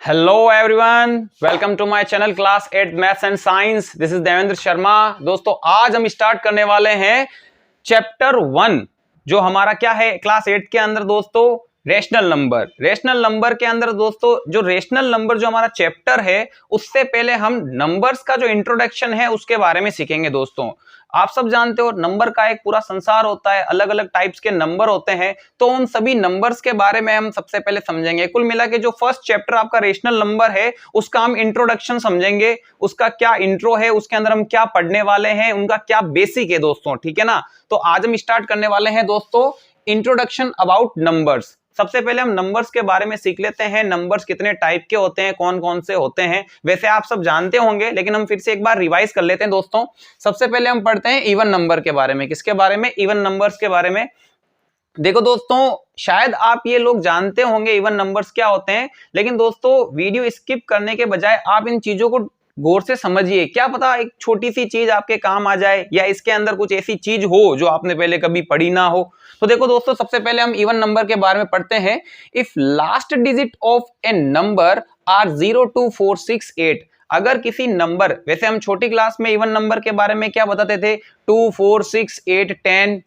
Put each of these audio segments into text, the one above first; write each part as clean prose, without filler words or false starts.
Hello everyone, welcome to my channel class 8 maths and science. This is Devendra Sharma. दोस्तों आज हम start करने वाले हैं चैप्टर 1 जो हमारा क्या है क्लास 8 के अंदर दोस्तों, रेशनल नंबर। रेशनल नंबर के अंदर दोस्तों जो रेशनल नंबर जो हमारा चैप्टर है उससे पहले हम नंबर्स का जो इंट्रोडक्शन है उसके बारे में सीखेंगे। दोस्तों आप सब जानते हो नंबर का एक पूरा संसार होता है, अलग अलग टाइप्स के नंबर होते हैं, तो उन सभी नंबर्स के बारे में हम सबसे पहले समझेंगे। कुल मिला के जो फर्स्ट चैप्टर आपका रेशनल नंबर है उसका हम इंट्रोडक्शन समझेंगे, उसका क्या इंट्रो है, उसके अंदर हम क्या पढ़ने वाले हैं, उनका क्या बेसिक है दोस्तों, ठीक है ना। तो आज हम स्टार्ट करने वाले हैं दोस्तों इंट्रोडक्शन अबाउट नंबर्स। सबसे पहले हम नंबर्स के बारे में सीख लेते हैं। नंबर्स कितने टाइप के होते हैं, कौन कौन से होते हैं, वैसे आप सब जानते होंगे लेकिन हम फिर से एक बार रिवाइज कर लेते हैं दोस्तों। सबसे पहले हम पढ़ते हैं इवन नंबर के बारे में। किसके बारे में? इवन नंबर्स के बारे में। देखो दोस्तों शायद आप ये लोग जानते होंगे इवन नंबर्स क्या होते हैं, लेकिन दोस्तों वीडियो स्किप करने के बजाय आप इन चीजों को गौर से समझिए। क्या पता एक छोटी सी चीज आपके काम आ जाए या इसके अंदर कुछ ऐसी चीज हो जो आपने पहले कभी पढ़ी ना हो। तो देखो दोस्तों सबसे पहले हम इवन नंबर के बारे में पढ़ते हैं। If last digit of a number are 0 2 4 6 8, अगर किसी नंबर, वैसे हम छोटी क्लास में इवन नंबर के बारे में क्या बताते थे, 2 4 6 8 10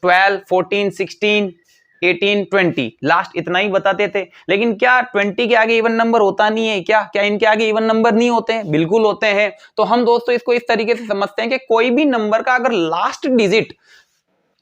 12 14 16 18 20 लास्ट इतना ही बताते थे। लेकिन क्या 20 के आगे इवन नंबर होता नहीं है? क्या क्या इनके आगे इवन नंबर नहीं होते हैं? बिल्कुल होते हैं। तो हम दोस्तों इसको इस तरीके से समझते हैं कि कोई भी नंबर का अगर लास्ट डिजिट,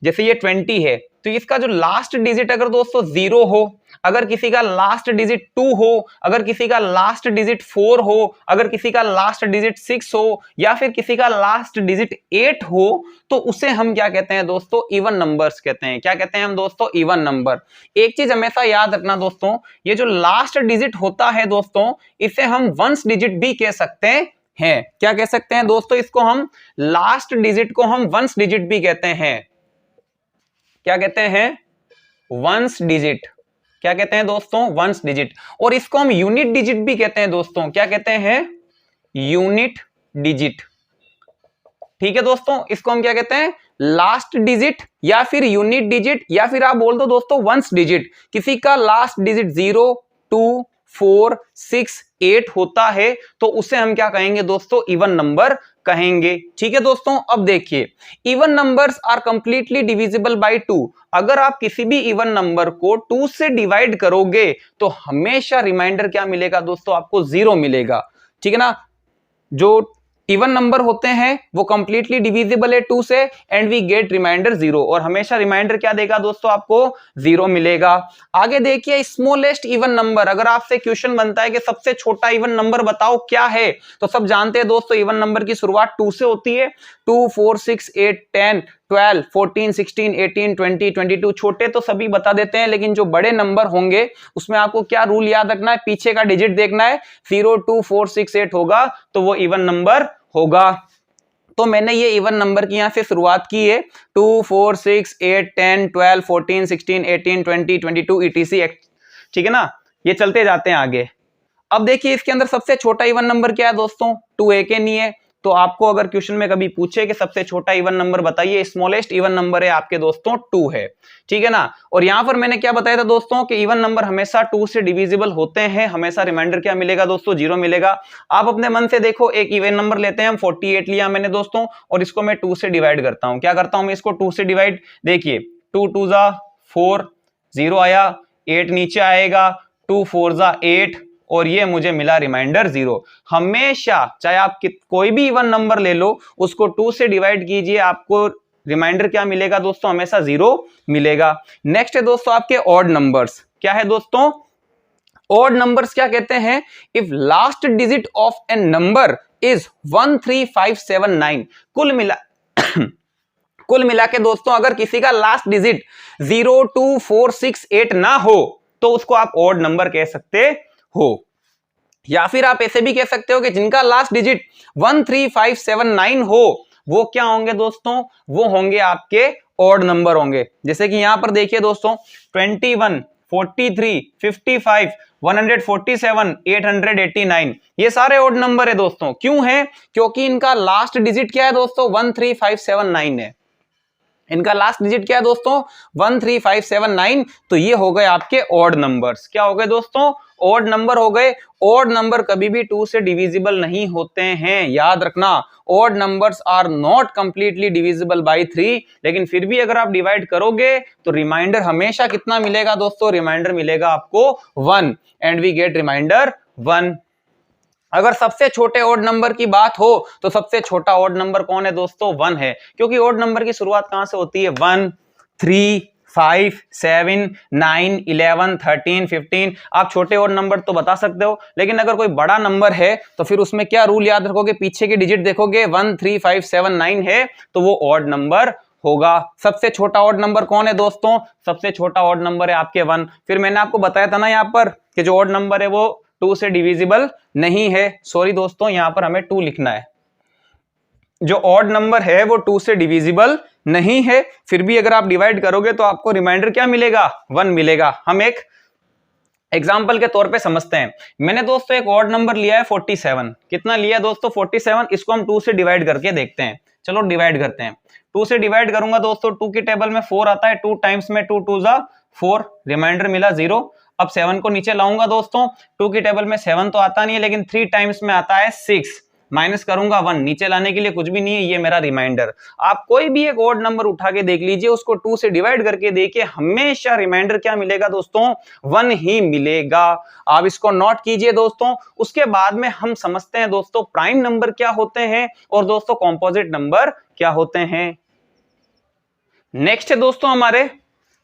जैसे ये 20 है तो इसका जो लास्ट डिजिट अगर दोस्तों 0 हो, अगर किसी का लास्ट डिजिट 2 हो, अगर किसी का लास्ट डिजिट 4 हो, अगर किसी का लास्ट डिजिट 6 हो, या फिर किसी का लास्ट डिजिट 8 हो, तो उसे हम क्या कहते हैं दोस्तों? इवन नंबर्स कहते हैं। क्या कहते हैं हम दोस्तों? Even number. एक चीज हमेशा याद रखना दोस्तों, ये जो लास्ट डिजिट होता है दोस्तों इसे हम वंस डिजिट भी कह सकते हैं। क्या कह सकते हैं दोस्तों? इसको हम लास्ट डिजिट को हम वंस डिजिट भी कहते हैं। क्या कहते हैं? Ones digit. क्या कहते हैं दोस्तों? Ones digit. और इसको हम यूनिट डिजिट भी कहते हैं दोस्तों। क्या कहते हैं? Unit digit. ठीक है दोस्तों, इसको हम क्या कहते हैं? लास्ट डिजिट या फिर यूनिट डिजिट, या फिर आप बोल दो दोस्तों वंस डिजिट। किसी का लास्ट डिजिट 0 2 4 6 8 होता है तो उसे हम क्या कहेंगे दोस्तों? इवन नंबर कहेंगे। ठीक है दोस्तों, अब देखिए even numbers are completely divisible by 2। अगर आप किसी भी इवन नंबर को 2 से डिवाइड करोगे तो हमेशा रिमाइंडर क्या मिलेगा दोस्तों? आपको 0 मिलेगा। ठीक है ना। जो इवन नंबर होते हैं वो कंप्लीटली डिविजिबल है 2 से, एंड वी गेट रिमाइंडर 0, और हमेशा रिमाइंडर क्या देगा दोस्तों? आपको 0 मिलेगा। आगे देखिए स्मॉलेस्ट इवन नंबर। अगर आपसे क्वेश्चन बनता है कि सबसे छोटा इवन नंबर बताओ क्या है, तो सब जानते हैं दोस्तों इवन नंबर की शुरुआत 2 से होती है। 2 4 6 8 10 12 14 16 18 20 22। छोटे तो सभी बता देते हैं, लेकिन जो बड़े नंबर होंगे उसमें आपको क्या रूल याद रखना है? पीछे का डिजिट देखना है। 0 2 4 6 8 होगा तो वो इवन नंबर होगा। तो मैंने ये इवन नंबर की यहां से शुरुआत की है। 2 4 6 8 10 12 14 16 18 20 22 etc। ठीक है ना, ये चलते जाते हैं आगे। अब देखिए इसके अंदर सबसे छोटा इवन नंबर क्या है दोस्तों? 2 एक ही नहीं है। तो आपको अगर क्वेश्चन में कभी पूछे कि सबसे छोटा इवन नंबर बताइए, स्मॉलेस्ट इवन नंबर है आपके दोस्तों 2 है। ठीक है ना। और यहां पर मैंने क्या बताया था दोस्तों कि इवन नंबर हमेशा 2 से डिविजिबल होते हैं। हमेशा रिमाइंडर क्या मिलेगा दोस्तों? 0 मिलेगा। आप अपने मन से देखो, एक इवन नंबर लेते हैं हम, 48 लिया मैंने दोस्तों, और इसको मैं 2 से डिवाइड करता हूं। क्या करता हूं मैं? इसको 2 से डिवाइड, देखिए 2 2 जा 4, 0 आया, 8 नीचे आएगा, 2 4 जा 8, और ये मुझे मिला रिमाइंडर 0। हमेशा चाहे आप कोई भी इवन नंबर ले लो उसको 2 से डिवाइड कीजिए, आपको रिमाइंडर क्या मिलेगा दोस्तों? हमेशा 0 मिलेगा। नेक्स्ट है दोस्तों आपके ऑड नंबर्स। क्या है दोस्तों? ऑड नंबर्स क्या कहते हैं? If last digit of a number is 1 3 5 7 9। कुल मिला के दोस्तों अगर किसी का लास्ट डिजिट 0 2 4 6 8 ना हो तो उसको आप ऑड नंबर कह सकते हो। या फिर आप ऐसे भी कह सकते हो कि जिनका लास्ट डिजिट 1 3 5 7 9 हो वो क्या होंगे दोस्तों? वो होंगे आपके ऑड नंबर होंगे। जैसे कि यहां पर देखिए दोस्तों 21 43 55 147 889, ये सारे ऑड नंबर है दोस्तों। क्यों है? क्योंकि इनका लास्ट डिजिट क्या है दोस्तों? 1 3 5 7 9 है। इनका लास्ट डिजिट क्या है दोस्तों 13579। तो ये हो गए आपके ऑड नंबर्स। क्या हो गए दोस्तों ऑड नंबर हो गए। ऑड नंबर कभी भी 2 से डिविजिबल नहीं होते हैं, याद रखना। Odd numbers are not completely divisible by 3, लेकिन फिर भी अगर आप डिवाइड करोगे तो रिमाइंडर हमेशा कितना मिलेगा दोस्तों, रिमाइंडर मिलेगा आपको 1 एंड वी गेट रिमाइंडर 1। अगर सबसे छोटे ऑड नंबर की बात हो तो सबसे छोटा ऑड नंबर कौन है दोस्तों 1 है, क्योंकि ऑड नंबर की शुरुआत कहां से होती है 1, 3, 5, 7, 9, 11, 13, 15। आप छोटे ऑड नंबर तो बता सकते हो, लेकिन अगर कोई बड़ा नंबर है तो फिर उसमें क्या रूल याद रखोगे, पीछे की डिजिट देखोगे 1, 3, 5, 7, 9 है तो वो ऑड नंबर होगा। सबसे छोटा ऑड नंबर कौन है दोस्तों, सबसे छोटा ऑड नंबर है आपके 1। फिर मैंने आपको बताया था ना यहाँ पर कि जो ऑड नंबर है वो 2 से डिविजिबल नहीं है। सॉरी दोस्तों, यहां पर हमें 2 लिखना है। जो ऑड नंबर है वो 2 से डिविजिबल नहीं है, फिर भी अगर आप डिवाइड करोगे तो आपको रिमाइंडर क्या मिलेगा 1 मिलेगा। हम एक एग्जाम्पल के तौर पे समझते हैं। मैंने दोस्तों एक ऑड नंबर लिया है 47। कितना लिया दोस्तों 47। इसको हम 2 से डिवाइड करके देखते हैं। चलो डिवाइड करते हैं। 2 से डिवाइड करूंगा दोस्तों, 2 की टेबल में 4 आता है, 2 टाइम्स में 2 2 जा 4, रिमाइंडर मिला 0। अब 7 को नीचे लाऊंगा दोस्तों, 2 की टेबल में 7 तो आता नहीं है, लेकिन 3 टाइम्स में आता है 6, माइनस करूंगा 1, नीचे लाने के लिए कुछ भी नहीं है, ये मेरा रिमाइंडर। आप कोई भी एक ऑड नंबर उठा के देख लीजिए, उसको 2 से डिवाइड करके देखिए, हमेशा रिमाइंडर क्या मिलेगा दोस्तों 1 ही मिलेगा। आप इसको नोट कीजिए दोस्तों। उसके बाद में हम समझते हैं दोस्तों प्राइम नंबर क्या होते हैं और दोस्तों कॉम्पोजिट नंबर क्या होते हैं। नेक्स्ट है दोस्तों हमारे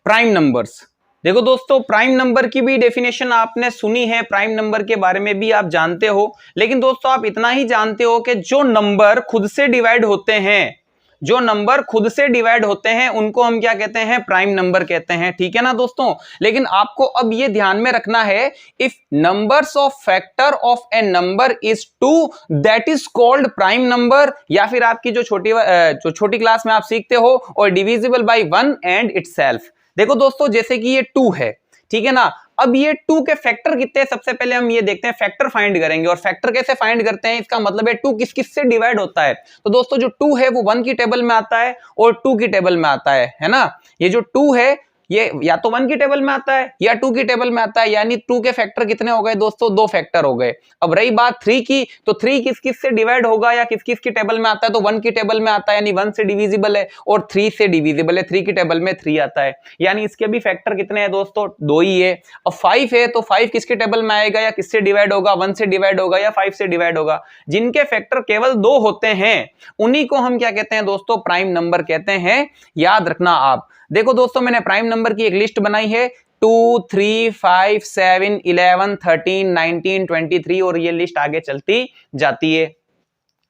प्राइम नंबर्स। देखो दोस्तों प्राइम नंबर की भी डेफिनेशन आपने सुनी है, प्राइम नंबर के बारे में भी आप जानते हो, लेकिन दोस्तों आप इतना ही जानते हो कि जो नंबर खुद से डिवाइड होते हैं, जो नंबर खुद से डिवाइड होते हैं उनको हम क्या कहते हैं प्राइम नंबर कहते हैं, ठीक है ना दोस्तों। लेकिन आपको अब ये ध्यान में रखना है, if numbers of factor of a number is 2 that is called prime number, या फिर आपकी जो छोटी क्लास में आप सीखते हो, और डिविजिबल बाय 1 एंड इटसेल्फ। देखो दोस्तों जैसे कि ये 2 है, ठीक है ना। अब ये 2 के फैक्टर कितने हैं, सबसे पहले हम ये देखते हैं, फैक्टर फाइंड करेंगे। और फैक्टर कैसे फाइंड करते हैं, इसका मतलब है 2 किस किस से डिवाइड होता है। तो दोस्तों जो 2 है वो 1 की टेबल में आता है और 2 की टेबल में आता है ना। ये जो 2 है ये या तो 1 की टेबल में आता है या 2 की टेबल में आता है, यानी 2 के फैक्टर कितने हो गए दोस्तों 2 फैक्टर हो गए। अब रही बात 3 की, तो 3 किस किस से डिवाइड होगा या किस किस की टेबल में आता है, तो 1 की टेबल में आता है, यानी 1 से डिविजिबल है, और 3 से डिविजिबल है, 3 की टेबल में 3 आता है, यानी इसके भी फैक्टर कितने हैं दोस्तों 2 ही है। अब 5 है तो 5 किसके टेबल में आएगा या किससे डिवाइड होगा, 1 से डिवाइड होगा या 5 से डिवाइड होगा। जिनके फैक्टर केवल 2 होते हैं उन्हीं को हम क्या कहते हैं दोस्तों प्राइम नंबर कहते हैं, याद रखना आप। देखो दोस्तों मैंने प्राइम नंबर की एक लिस्ट बनाई है 2, 3, 5, 7, 11, 13, 19, 23 और ये लिस्ट आगे चलती जाती है,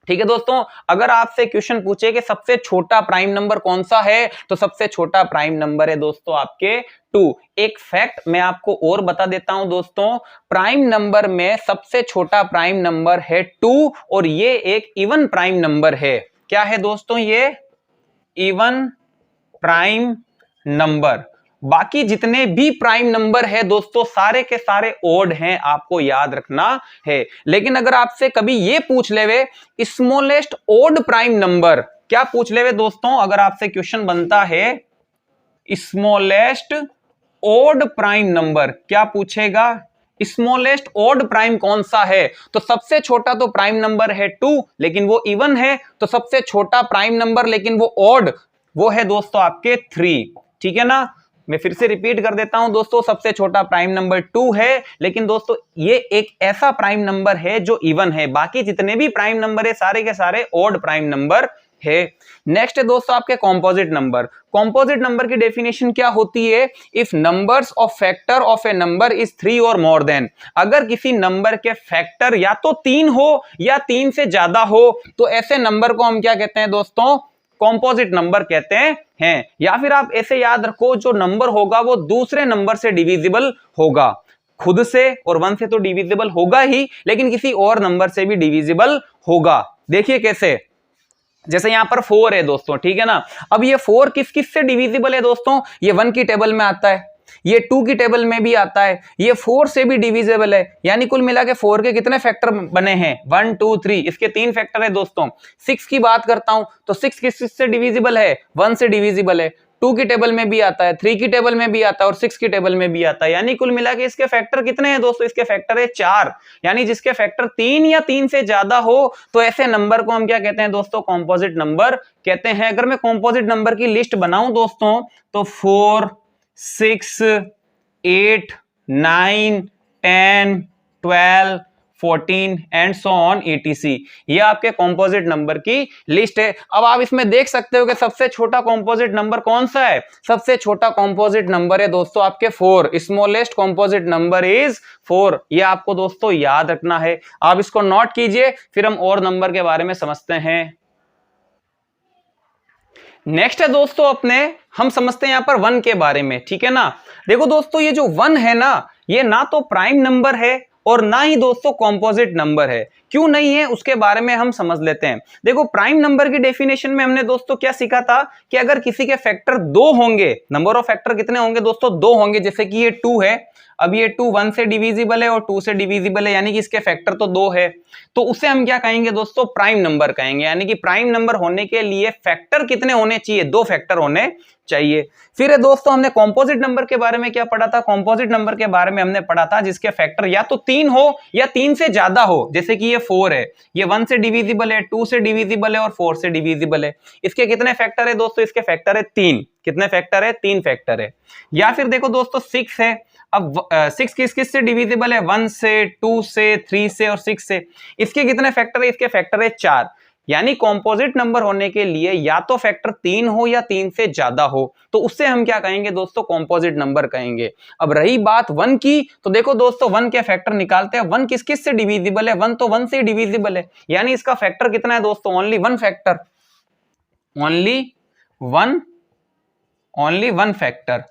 ठीक है दोस्तों। अगर आपसे क्वेश्चन पूछे कि सबसे छोटा प्राइम नंबर कौन सा है, तो सबसे छोटा प्राइम नंबर है दोस्तों आपके 2। एक फैक्ट मैं आपको और बता देता हूं दोस्तों, प्राइम नंबर में सबसे छोटा प्राइम नंबर है 2 और ये एक इवन प्राइम नंबर है। क्या है दोस्तों, ये इवन प्राइम नंबर। बाकी जितने भी प्राइम नंबर है दोस्तों सारे के सारे ओड हैं, आपको याद रखना है। लेकिन अगर आपसे कभी ये पूछ लेवे स्मॉलेस्ट ओड प्राइम नंबर, क्या पूछ लेवे दोस्तों, अगर आपसे क्वेश्चन बनता है स्मॉलेस्ट ओड प्राइम नंबर, क्या पूछेगा स्मॉलेस्ट ओड प्राइम कौन सा है, तो सबसे छोटा तो प्राइम नंबर है 2 लेकिन वो इवन है, तो सबसे छोटा प्राइम नंबर लेकिन वो ओड वो है दोस्तों आपके 3, ठीक है ना। मैं फिर से रिपीट कर देता हूं दोस्तों, सबसे छोटा प्राइम नंबर 2 है, लेकिन दोस्तों ये एक ऐसा प्राइम नंबर है जो इवन है, बाकी जितने भी प्राइम नंबर है सारे के सारे ओड प्राइम नंबर है। नेक्स्ट है दोस्तों आपके कॉम्पोजिट नंबर। कॉम्पोजिट नंबर की डेफिनेशन क्या होती है, if numbers of factor of a number is 3 और मोर देन, अगर किसी नंबर के फैक्टर या तो 3 हो या 3 से ज्यादा हो तो ऐसे नंबर को हम क्या कहते हैं दोस्तों कॉम्पोजिट नंबर कहते हैं। या फिर आप ऐसे याद रखो, जो नंबर होगा वो दूसरे नंबर से डिविजिबल होगा, खुद से और 1 से तो डिविजिबल होगा ही, लेकिन किसी और नंबर से भी डिविजिबल होगा। देखिए कैसे, जैसे यहां पर 4 है दोस्तों, ठीक है ना। अब ये 4 किस किस से डिविजिबल है दोस्तों, ये 1 की टेबल में आता है, ये 2 की टेबल में भी आता है, ये 4 से भी डिविजिबल है, यानी कुल मिला के 4 के कितने फैक्टर बने हैं 1 2 3, इसके 3 फैक्टर है दोस्तों। 6 की बात करता हूं तो 6 किस से डिविजिबल है 1 से डिविजिबल है, 2 की टेबल में भी आता है, 3 की टेबल में भी आता है और 6 की टेबल में भी आता है, यानी कुल मिला के इसके फैक्टर कितने हैं दोस्तों, इसके फैक्टर है 4, यानी जिसके फैक्टर 3 या 3 से ज्यादा हो तो ऐसे नंबर को हम क्या कहते हैं दोस्तों, कॉम्पोजिट नंबर कहते हैं। अगर मैं कॉम्पोजिट नंबर की लिस्ट बनाऊं दोस्तों तो 4 6 8 9 10 12 14 एंड सो ऑन etc, ये आपके कॉम्पोजिट नंबर की लिस्ट है। अब आप इसमें देख सकते हो कि सबसे छोटा कॉम्पोजिट नंबर कौन सा है, सबसे छोटा कॉम्पोजिट नंबर है दोस्तों आपके 4, स्मॉलेस्ट कॉम्पोजिट नंबर इज 4, ये आपको दोस्तों याद रखना है। आप इसको नोट कीजिए, फिर हम और नंबर के बारे में समझते हैं। नेक्स्ट है दोस्तों अपने हम समझते हैं यहां पर 1 के बारे में, ठीक है ना। देखो दोस्तों ये जो 1 है ना, ये ना तो प्राइम नंबर है और ना ही दोस्तों कॉम्पोजिट नंबर है। क्यों नहीं है उसके बारे में हम समझ लेते हैं। देखो प्राइम नंबर की डेफिनेशन में हमने दोस्तों क्या सीखा था कि अगर किसी के फैक्टर 2 होंगे, नंबर ऑफ फैक्टर कितने होंगे दोस्तों 2 होंगे, जैसे कि ये 2 है, अब ये 2 1 से डिविजिबल है और 2 से डिविजिबल है, यानी कि इसके फैक्टर तो 2 है, तो उसे हम क्या कहेंगे दोस्तों, प्राइम नंबर कहेंगे। यानी कि प्राइम नंबर होने के लिए फैक्टर कितने होने चाहिए, 2 फैक्टर होने चाहिए। फिर है दोस्तों हमने कॉम्पोजिट नंबर के बारे में क्या पढ़ा था, कॉम्पोजिट नंबर के बारे में हमने पढ़ा था जिसके फैक्टर या तो 3 हो या 3 से ज्यादा हो, जैसे कि ये 4 है, ये 1 से डिविजिबल है, 2 से डिविजिबल है और 4 से डिविजिबल है। इसके कितने फैक्टर है दोस्तों, इसके फैक्टर है 3। कितने फैक्टर है, 3 फैक्टर है। या फिर देखो दोस्तों 6 है, अब 6 किस से डिविजिबल है, 1 से, 2 से, 3 से और 6 से। इसके कितने फैक्टर है, इसके फैक्टर है 4। यानी कॉम्पोजिट नंबर होने के लिए या तो फैक्टर 3 हो या 3 से ज्यादा हो, तो उससे हम क्या कहेंगे दोस्तों, कॉम्पोजिट नंबर कहेंगे। अब रही बात 1 की, तो देखो दोस्तों 1 के फैक्टर निकालते हैं। 1 किस से डिविजिबल है, 1 तो 1 से डिविजिबल है, यानी इसका फैक्टर कितना है दोस्तों, only 1 factor, only one factor,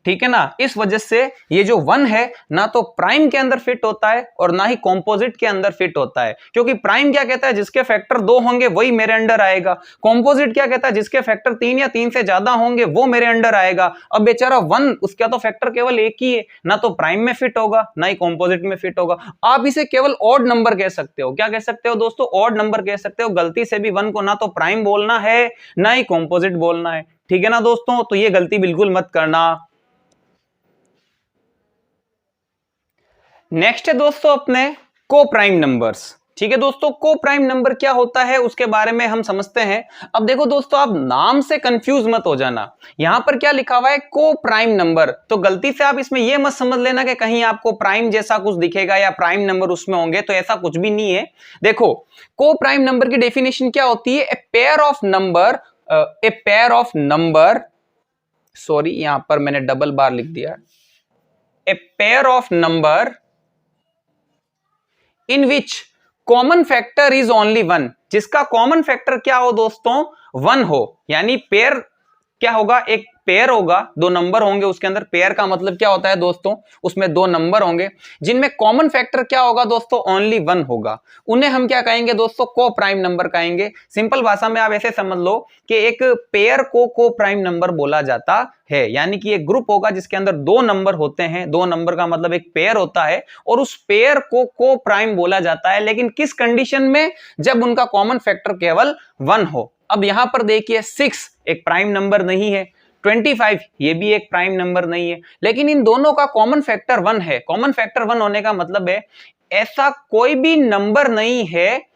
ठीक है ना। इस वजह से ये जो 1 है ना तो प्राइम के अंदर फिट होता है और ना ही कॉम्पोजिट के अंदर फिट होता है, क्योंकि प्राइम क्या कहता है जिसके फैक्टर 2 होंगे वही मेरे अंडर आएगा, कॉम्पोजिट क्या कहता है जिसके फैक्टर 3 या 3 से ज्यादा होंगे वो मेरे अंडर आएगा। अब बेचारा 1 उसका तो फैक्टर केवल एक ही है, ना तो प्राइम में फिट होगा ना ही कॉम्पोजिट में फिट होगा। आप इसे केवल ऑड नंबर कह सकते हो। क्या कह सकते हो दोस्तों, ऑड नंबर कह सकते हो। गलती से भी 1 को ना तो प्राइम बोलना है ना ही कॉम्पोजिट बोलना है, ठीक है ना दोस्तों, तो ये गलती बिल्कुल मत करना। नेक्स्ट है दोस्तों अपने को प्राइम नंबर्स, ठीक है दोस्तों। को प्राइम नंबर क्या होता है उसके बारे में हम समझते हैं। अब देखो दोस्तों आप नाम से कंफ्यूज मत हो जाना, यहां पर क्या लिखा हुआ है को प्राइम नंबर, तो गलती से आप इसमें यह मत समझ लेना कि कहीं आपको प्राइम जैसा कुछ दिखेगा या प्राइम नंबर उसमें होंगे, तो ऐसा कुछ भी नहीं है। देखो को प्राइम नंबर की डेफिनेशन क्या होती है, a pair of number, sorry यहां पर मैंने डबल बार लिख दिया, a pair of number in which common factor is only 1, जिसका कॉमन फैक्टर क्या हो दोस्तों 1 हो। यानी पेयर क्या होगा, एक पेयर होगा, 2 नंबर होंगे उसके अंदर। पेयर का मतलब क्या होता है दोस्तों, उसमें 2 नंबर होंगे जिनमें कॉमन फैक्टर क्या होगा दोस्तों, ओनली 1 होगा। उन्हें हम क्या कहेंगे दोस्तों, को प्राइम नंबर कहेंगे। सिंपल भाषा में आप ऐसे समझ लो कि एक पेयर को प्राइम नंबर बोला जाता है, यानी कि एक ग्रुप होगा जिसके अंदर 2 नंबर होते हैं, 2 नंबर का मतलब एक पेयर होता है, और उस पेयर को प्राइम बोला जाता है। लेकिन किस कंडीशन में, जब उनका कॉमन फैक्टर केवल 1 हो। अब यहां पर देखिए 6 एक प्राइम नंबर नहीं है, 25 ये भी एक प्राइम नंबर नहीं है, लेकिन इन दोनों का कॉमन फैक्टर 1 है। कॉमन फैक्टर 1 होने का मतलब है ऐसा कोई भी नंबर नहीं है,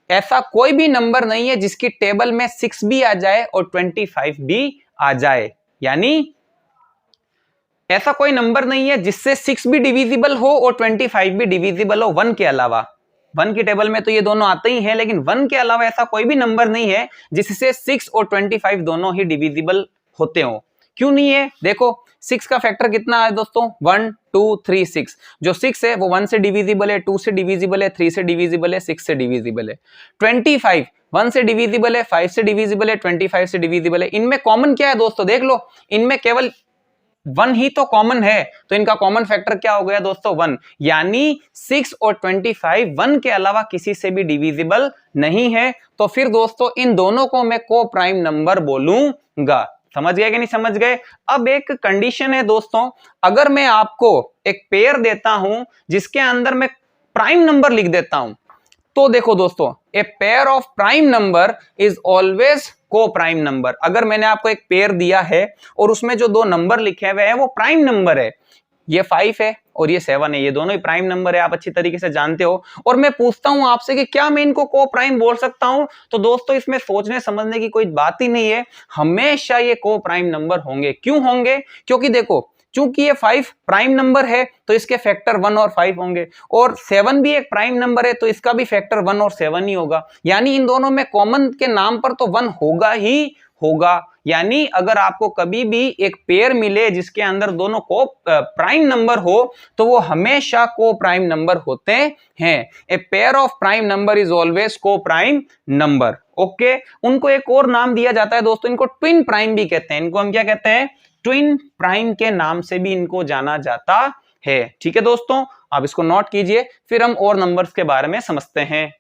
ऐसा कोई भी नंबर नहीं है जिसकी टेबल में 6 भी आ जाए और 25 भी आ जाए। यानी ऐसा कोई नंबर नहीं है जिससे 6 भी डिविजिबल हो और 25 भी डिविजिबल हो 1 के अलावा। 1 की टेबल में तो ये दोनों आते ही हैं, लेकिन 1 के अलावा ऐसा कोई भी नंबर नहीं है जिससे 6 और 25 दोनों ही डिविजिबल होते हो। क्यों नहीं है, देखो 6 का फैक्टर कितना है दोस्तों, 1 2 3 6। जो 6 है वो 1 से डिविजिबल है, 2 से डिविजिबल है, 3 से डिविजिबल है, 6 से डिविजिबल है। 25 1 से डिविजिबल है, 5 से डिविजिबल है, 25 से डिविजिबल है। इनमें कॉमन क्या है दोस्तों, देख लो, इनमें केवल 1 ही तो कॉमन है, तो इनका कॉमन फैक्टर क्या हो गया दोस्तों 1। यानी 6 और 25 1 के अलावा किसी से भी डिविजिबल नहीं है। तो फिर दोस्तों इन दोनों को मैं को प्राइम नंबर बोलूंगा। समझ गए कि नहीं समझ गए? अब एक कंडीशन है दोस्तों, अगर मैं आपको एक पेयर देता हूं जिसके अंदर मैं प्राइम नंबर लिख देता हूं, तो देखो दोस्तों, a pair of prime number is always को प्राइम नंबर। अगर मैंने आपको एक पेयर दिया है और उसमें जो दो नंबर लिखे हुए हैं वो प्राइम नंबर है, ये 5 है और ये 7 है, ये दोनों ही प्राइम नंबर है, आप अच्छी तरीके से जानते हो, और मैं पूछता हूं आपसे कि क्या मैं इनको को प्राइम बोल सकता हूं, तो दोस्तों इसमें सोचने समझने की कोई बात ही नहीं है, हमेशा ये को प्राइम नंबर होंगे। क्यों होंगे? क्योंकि देखो, चूंकि ये 5 प्राइम नंबर है तो इसके फैक्टर 1 और 5 होंगे, और 7 भी एक प्राइम नंबर है तो इसका भी फैक्टर 1 और 7 ही होगा, यानी इन दोनों में कॉमन के नाम पर तो 1 होगा ही होगा। यानी अगर आपको कभी भी एक पेयर मिले जिसके अंदर दोनों को प्राइम नंबर हो तो वो हमेशा को प्राइम नंबर होते हैं। A pair of prime number is always को प्राइम नंबर। ओके, उनको एक और नाम दिया जाता है दोस्तों, इनको ट्विन प्राइम भी कहते हैं। इनको हम क्या कहते हैं? ट्विन प्राइम के नाम से भी इनको जाना जाता है। ठीक है दोस्तों, आप इसको नोट कीजिए, फिर हम और नंबर्स के बारे में समझते हैं।